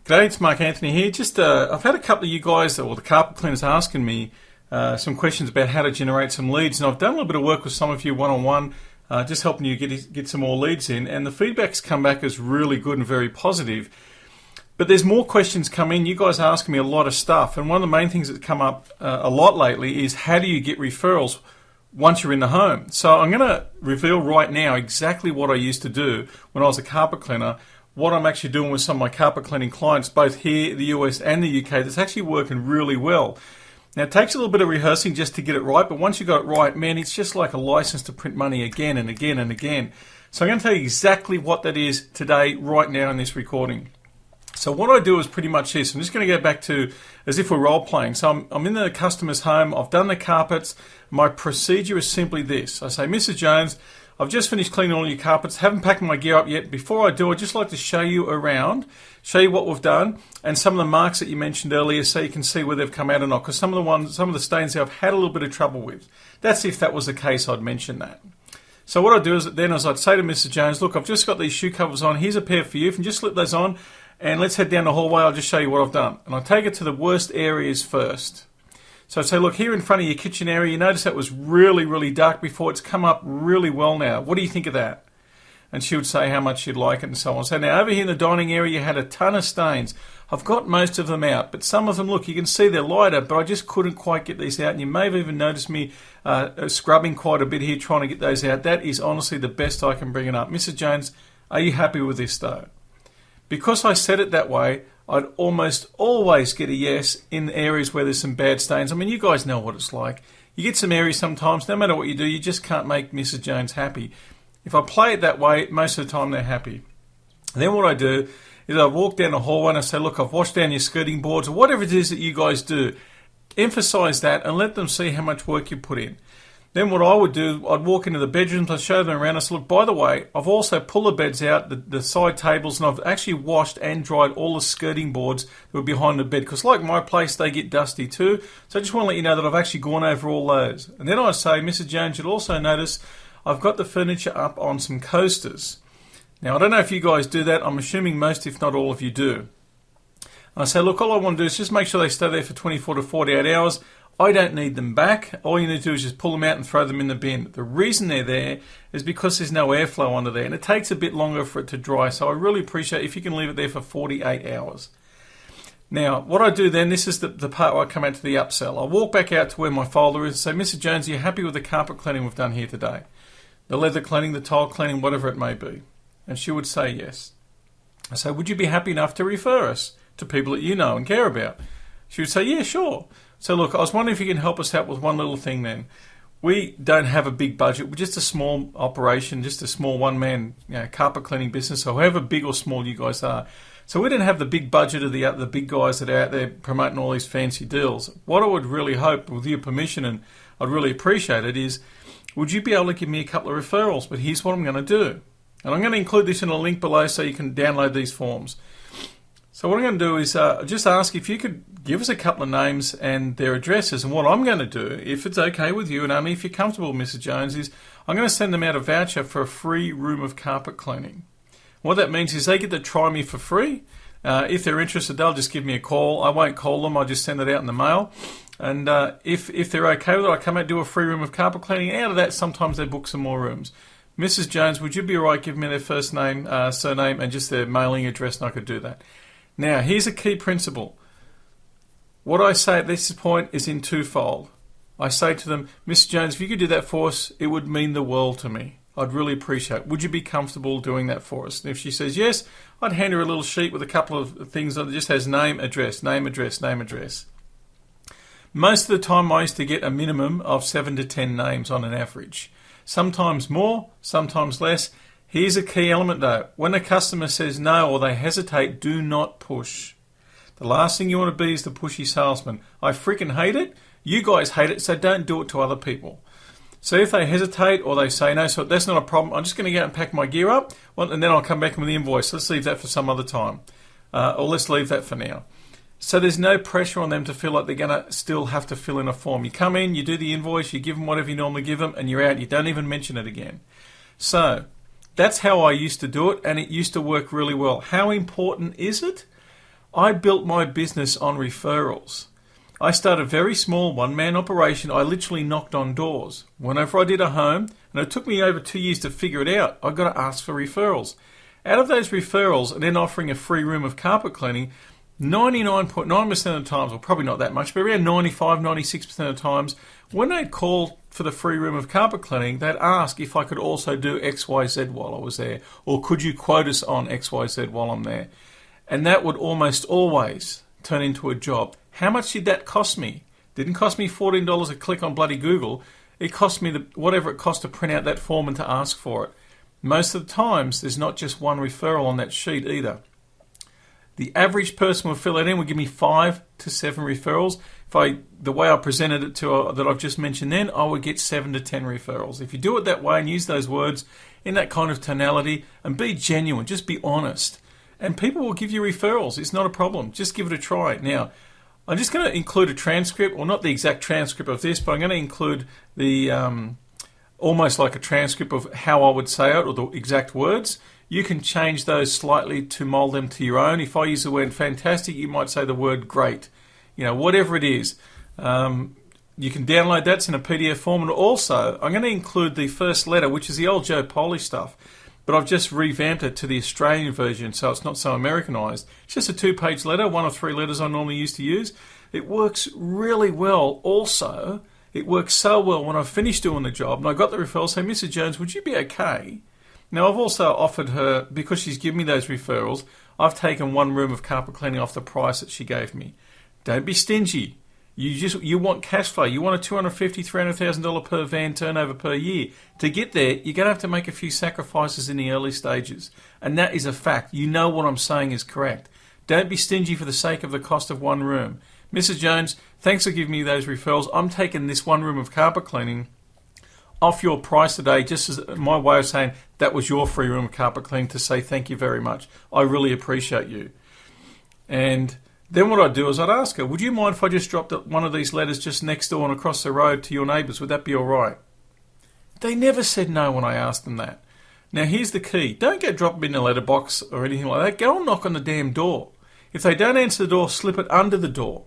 G'day, it's Mark Anthony here. I've had a couple of you guys, or the carpet cleaners, asking me some questions about how to generate some leads, and I've done a little bit of work with some of you one-on-one, just helping you get some more leads in, and the feedback's come back as really good and very positive. But there's more questions come in. You guys are asking me a lot of stuff, and one of the main things that's come up a lot lately is how do you get referrals once you're in the home? So I'm going to reveal right now exactly what I used to do when I was a carpet cleaner, what I'm actually doing with some of my carpet cleaning clients, both here, the US and the UK, that's actually working really well. Now, it takes a little bit of rehearsing just to get it right, but once you got it right, man, it's just like a license to print money again and again and again. So I'm going to tell you exactly what that is today, right now in this recording. So what I do is pretty much this. I'm just going to go back to as if we're role playing. So I'm in the customer's home. I've done the carpets. My procedure is simply this. I say, Mrs. Jones, I've just finished cleaning all your carpets. Haven't packed my gear up yet. Before I do, I'd just like to show you around, show you what we've done, and some of the marks that you mentioned earlier, so you can see where they've come out or not. Because some of the stains there I've had a little bit of trouble with. That's if that was the case, I'd mention that. So what I'd do is I'd say to Mrs. Jones, look, I've just got these shoe covers on. Here's a pair for you. If you can just slip those on, and let's head down the hallway. I'll just show you what I've done. And I take it to the worst areas first. So I'd say, look, here in front of your kitchen area, you notice that was really, really dark before. It's come up really well now. What do you think of that? And she would say how much she'd like it and so on. So now over here in the dining area, you had a ton of stains. I've got most of them out, but some of them, look, you can see they're lighter, but I just couldn't quite get these out. And you may have even noticed me scrubbing quite a bit here, trying to get those out. That is honestly the best I can bring it up. Mrs. Jones, are you happy with this though? Because I said it that way, I'd almost always get a yes in areas where there's some bad stains. I mean, you guys know what it's like. You get some areas sometimes, no matter what you do, you just can't make Mrs. Jones happy. If I play it that way, most of the time they're happy. And then what I do is I walk down the hallway and I say, look, I've washed down your skirting boards, or whatever it is that you guys do. Emphasize that and let them see how much work you put in. Then what I would do, I'd walk into the bedrooms, I'd show them around. I said, look, by the way, I've also pulled the beds out, the side tables, and I've actually washed and dried all the skirting boards that were behind the bed. Because like my place, they get dusty too. So I just want to let you know that I've actually gone over all those. And then I say, Mrs. Jones, you'll also notice I've got the furniture up on some coasters. Now, I don't know if you guys do that. I'm assuming most, if not all of you do. And I say, look, all I want to do is just make sure they stay there for 24 to 48 hours. I don't need them back. All you need to do is just pull them out and throw them in the bin. The reason they're there is because there's no airflow under there, and it takes a bit longer for it to dry. So I really appreciate if you can leave it there for 48 hours. Now, what I do then, this is the part where I come out to the upsell. I walk back out to where my folder is and say, Mrs. Jones, are you happy with the carpet cleaning we've done here today? The leather cleaning, the tile cleaning, whatever it may be. And she would say yes. I say, would you be happy enough to refer us to people that you know and care about? She would say, yeah, sure. So look, I was wondering if you can help us out with one little thing then. We don't have a big budget. We're just a small operation, just a small one-man carpet cleaning business, however big or small you guys are. So we don't have the big budget of the big guys that are out there promoting all these fancy deals. What I would really hope, with your permission, and I'd really appreciate it, is would you be able to give me a couple of referrals? But here's what I'm going to do. And I'm going to include this in a link below so you can download these forms. So what I'm going to do is just ask if you could give us a couple of names and their addresses. And what I'm going to do, if it's okay with you and only if you're comfortable, Mrs. Jones, is I'm going to send them out a voucher for a free room of carpet cleaning. What that means is they get to try me for free. If they're interested, they'll just give me a call. I won't call them. I'll just send it out in the mail. And if they're okay with it, I come out and do a free room of carpet cleaning. Out of that, sometimes they book some more rooms. Mrs. Jones, would you be all right giving me their first name, surname, and just their mailing address, and I could do that. Now, here's a key principle. What I say at this point is in twofold. I say to them, Mrs. Jones, if you could do that for us, it would mean the world to me. I'd really appreciate it. Would you be comfortable doing that for us? And if she says yes, I'd hand her a little sheet with a couple of things that just has name, address, name, address, name, address. Most of the time I used to get a minimum of 7 to 10 names on an average. Sometimes more, sometimes less. Here's a key element though. When a customer says no or they hesitate, do not push. The last thing you want to be is the pushy salesman. I freaking hate it. You guys hate it, so don't do it to other people. So if they hesitate or they say no, so that's not a problem. I'm just going to go out and pack my gear up, and then I'll come back with the invoice. Let's leave that for some other time. Or let's leave that for now. So there's no pressure on them to feel like they're going to still have to fill in a form. You come in, you do the invoice, you give them whatever you normally give them, and you're out. You don't even mention it again. So that's how I used to do it, and it used to work really well. How important is it? I built my business on referrals. I started a very small one-man operation. I literally knocked on doors. Whenever I did a home, and it took me over 2 years to figure it out, I got to ask for referrals. Out of those referrals, and then offering a free room of carpet cleaning, 99.9% of the times, or probably not that much, but around 95, 96% of the times, when they'd call for the free room of carpet cleaning, they'd ask if I could also do XYZ while I was there, or could you quote us on XYZ while I'm there? And that would almost always turn into a job. How much did that cost me? Didn't cost me $14 a click on bloody Google. It cost me whatever it cost to print out that form and to ask for it. Most of the times, there's not just one referral on that sheet either. The average person will fill it in, will give me 5 to 7 referrals. The way I presented it to that I've just mentioned then, I would get 7 to 10 referrals. If you do it that way and use those words in that kind of tonality and be genuine, just be honest, and people will give you referrals. It's not a problem. Just give it a try. Now, I'm just going to include a transcript, or not the exact transcript of this, but I'm going to include the almost like a transcript of how I would say it, or the exact words. You can change those slightly to mold them to your own. If I use the word fantastic, you might say the word great. Whatever it is. You can download that. It's in a PDF form. And also, I'm going to include the first letter, which is the old Joe Polish stuff. But I've just revamped it to the Australian version, so it's not so Americanized. It's just a 2-page letter, 1 or 3 letters I normally used to use. It works really well. Also, it works so well when I've finished doing the job and I got the referral, say, Mrs. Jones, would you be okay? Now, I've also offered her, because she's given me those referrals, I've taken 1 room of carpet cleaning off the price that she gave me. Don't be stingy. You want cash flow. You want a $250,000, $300,000 per van turnover per year. To get there, you're going to have to make a few sacrifices in the early stages. And that is a fact. You know what I'm saying is correct. Don't be stingy for the sake of the cost of 1 room. Mrs. Jones, thanks for giving me those referrals. I'm taking this 1 room of carpet cleaning off your price today, just as my way of saying that was your free room of carpet cleaning, to say thank you very much. I really appreciate you. And then what I'd do is I'd ask her, would you mind if I just dropped one of these letters just next door and across the road to your neighbours? Would that be all right? They never said no when I asked them that. Now, here's the key. Don't go drop them in a letterbox or anything like that. Go and knock on the damn door. If they don't answer the door, slip it under the door.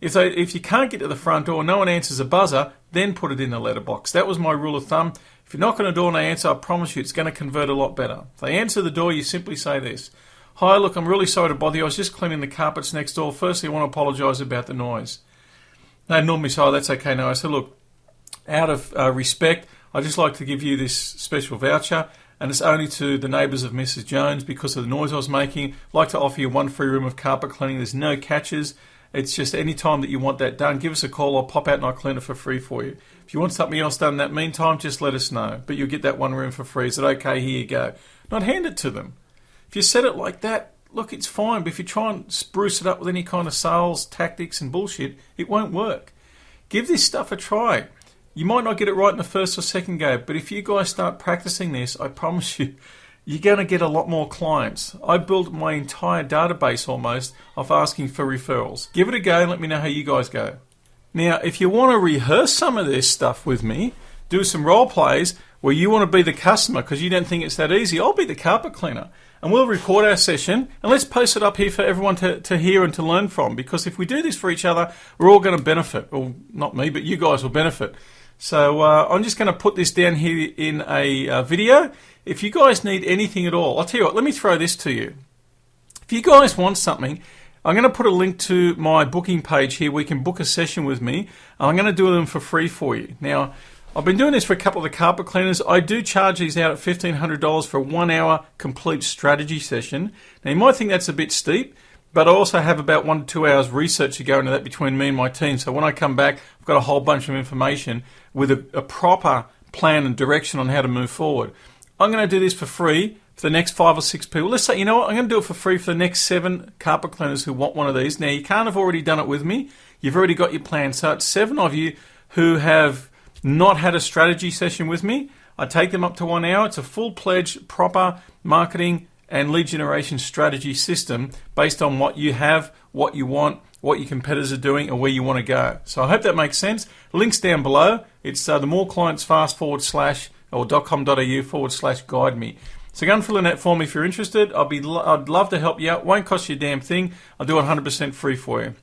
If you can't get to the front door, no one answers a buzzer, then put it in the letterbox. That was my rule of thumb. If you knock on the door and they answer, I promise you it's going to convert a lot better. If they answer the door, you simply say this. Hi, look, I'm really sorry to bother you. I was just cleaning the carpets next door. Firstly, I want to apologise about the noise. They normally say, oh, that's okay. No, I said, look, out of respect, I'd just like to give you this special voucher, and it's only to the neighbours of Mrs. Jones because of the noise I was making. I'd like to offer you 1 free room of carpet cleaning. There's no catches. It's just any time that you want that done, give us a call. I'll pop out and I'll clean it for free for you. If you want something else done in that meantime, just let us know. But you'll get that 1 room for free. Is it okay? Here you go. Not hand it to them. If you said it like that, look, it's fine. But if you try and spruce it up with any kind of sales tactics and bullshit, it won't work. Give this stuff a try. You might not get it right in the first or second go, but if you guys start practicing this, I promise you, you're going to get a lot more clients. I built my entire database almost of asking for referrals. Give it a go and let me know how you guys go. Now, if you want to rehearse some of this stuff with me, do some role plays where you want to be the customer because you don't think it's that easy, I'll be the carpet cleaner. And we'll record our session and let's post it up here for everyone to hear and to learn from. Because if we do this for each other, we're all going to benefit. Well, not me, but you guys will benefit. So I'm just going to put this down here in a video. If you guys need anything at all, I'll tell you what, let me throw this to you. If you guys want something, I'm going to put a link to my booking page here where you can book a session with me. I'm going to do them for free for you. Now, I've been doing this for a couple of the carpet cleaners. I do charge these out at $1,500 for a 1 hour complete strategy session. Now, you might think that's a bit steep, but I also have about 1 to 2 hours research to go into that between me and my team. So when I come back, I've got a whole bunch of information with a proper plan and direction on how to move forward. I'm going to do this for free for the next 5 or 6 people. Let's say, you know what, I'm going to do it for free for the next 7 carpet cleaners who want one of these. Now, you can't have already done it with me. You've already got your plan. So it's 7 of you who have not had a strategy session with me. I take them up to 1 hour. It's a full-pledged, proper marketing and lead generation strategy system based on what you have, what you want, what your competitors are doing, and where you want to go. So I hope that makes sense. Links down below. It's the more clients fast / or .com.au /guide me. So go and fill in that form if you're interested. I'd love to help you out. Won't cost you a damn thing. I'll do it 100% free for you.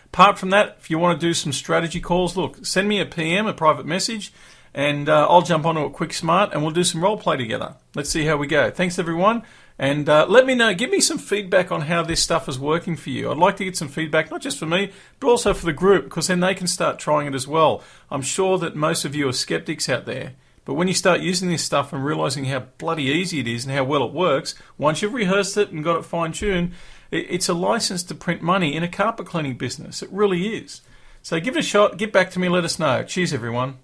Apart from that, if you want to do some strategy calls, look, send me a PM, a private message, and I'll jump onto a quick smart and we'll do some role play together. Let's see how we go. Thanks, everyone. And let me know, give me some feedback on how this stuff is working for you. I'd like to get some feedback, not just for me, but also for the group, because then they can start trying it as well. I'm sure that most of you are skeptics out there. But when you start using this stuff and realizing how bloody easy it is and how well it works, once you've rehearsed it and got it fine-tuned, it's a license to print money in a carpet cleaning business. It really is. So give it a shot, get back to me, let us know. Cheers, everyone.